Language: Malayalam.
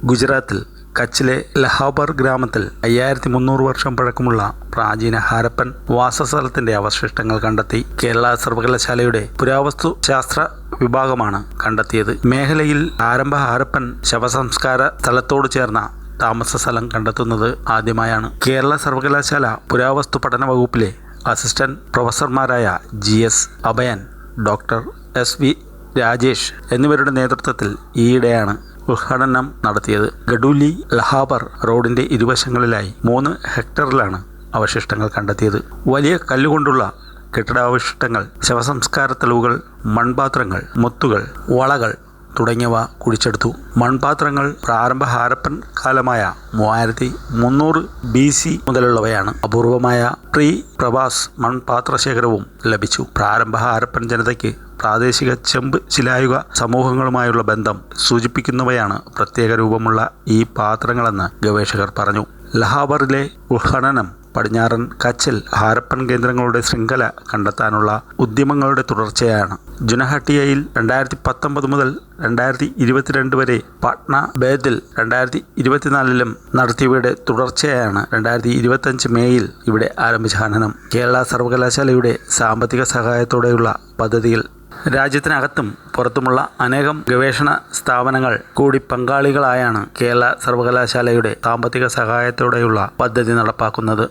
ഗുജറാത്തിൽ കച്ചിലെ ലഹാബർ ഗ്രാമത്തിൽ 5300 വർഷം പഴക്കമുള്ള പ്രാചീന ഹാരപ്പൻ വാസസ്ഥലത്തിന്റെ അവശിഷ്ടങ്ങൾ കണ്ടെത്തി. കേരള സർവകലാശാലയുടെ പുരാവസ്തു ശാസ്ത്ര വിഭാഗമാണ് കണ്ടെത്തിയത്. മേഖലയിൽ ആരംഭ ഹാരപ്പൻ ശവസംസ്കാര സ്ഥലത്തോട് ചേർന്ന താമസ സ്ഥലം കണ്ടെത്തുന്നത് ആദ്യമായാണ്. കേരള സർവകലാശാല പുരാവസ്തു പഠന വകുപ്പിലെ അസിസ്റ്റന്റ് പ്രൊഫസർമാരായ GS Abhayan, doctor SV Rajesh എന്നിവരുടെ നേതൃത്വത്തിൽ ഈയിടെയാണ് ഉദ്ഘാടനം നടത്തിയത്. ഗഡൂലി ലഹാബർ റോഡിന്റെ ഇരുവശങ്ങളിലായി 3 ഹെക്ടറിലാണ് അവശിഷ്ടങ്ങൾ കണ്ടെത്തിയത്. വലിയ കല്ലുകൊണ്ടുള്ള കെട്ടിടാവശിഷ്ടങ്ങൾ, ശവസംസ്കാര തെളിവുകൾ, മൺപാത്രങ്ങൾ, മുത്തുകൾ, വളകൾ തുടങ്ങിയവ കുഴിച്ചെടുത്തു. മൺപാത്രങ്ങൾ പ്രാരംഭ ഹാരപ്പൻ കാലമായ 3300 BC മുതലുള്ളവയാണ്. അപൂർവമായ പ്രീ പ്രവാസ് മൺപാത്രശേഖരവും ലഭിച്ചു. പ്രാരംഭ ഹാരപ്പൻ ജനതയ്ക്ക് പ്രാദേശിക ചെമ്പ് ശിലായുഗ സമൂഹങ്ങളുമായുള്ള ബന്ധം സൂചിപ്പിക്കുന്നവയാണ് പ്രത്യേക രൂപമുള്ള ഈ പാത്രങ്ങളെന്ന് ഗവേഷകർ പറഞ്ഞു. ലഹാബറിലെ ഉദ്ഖനനം പടിഞ്ഞാറൻ കച്ചിൽ ഹാരപ്പൻ കേന്ദ്രങ്ങളുടെ ശൃംഖല കണ്ടെത്താനുള്ള ഉദ്യമങ്ങളുടെ തുടർച്ചയാണ്. ജുനഹട്ടിയയിൽ 2019 മുതൽ 2022 വരെ പാട്ന ബേദിൽ 2024 നടത്തിയവയുടെ തുടർച്ചയായാണ് 2025 മേയിൽ ഇവിടെ ആരംഭിച്ച ഖനനം. കേരള സർവകലാശാലയുടെ സാമ്പത്തിക സഹായത്തോടെയുള്ള പദ്ധതിയിൽ രാജ്യത്തിനകത്തും പുറത്തുമുള്ള അനേകം ഗവേഷണ സ്ഥാപനങ്ങൾ കൂടി പങ്കാളികളായാണ് കേരള സർവകലാശാലയുടെ സാമ്പത്തിക സഹായത്തോടെയുള്ള പദ്ധതി നടപ്പാക്കുന്നത്.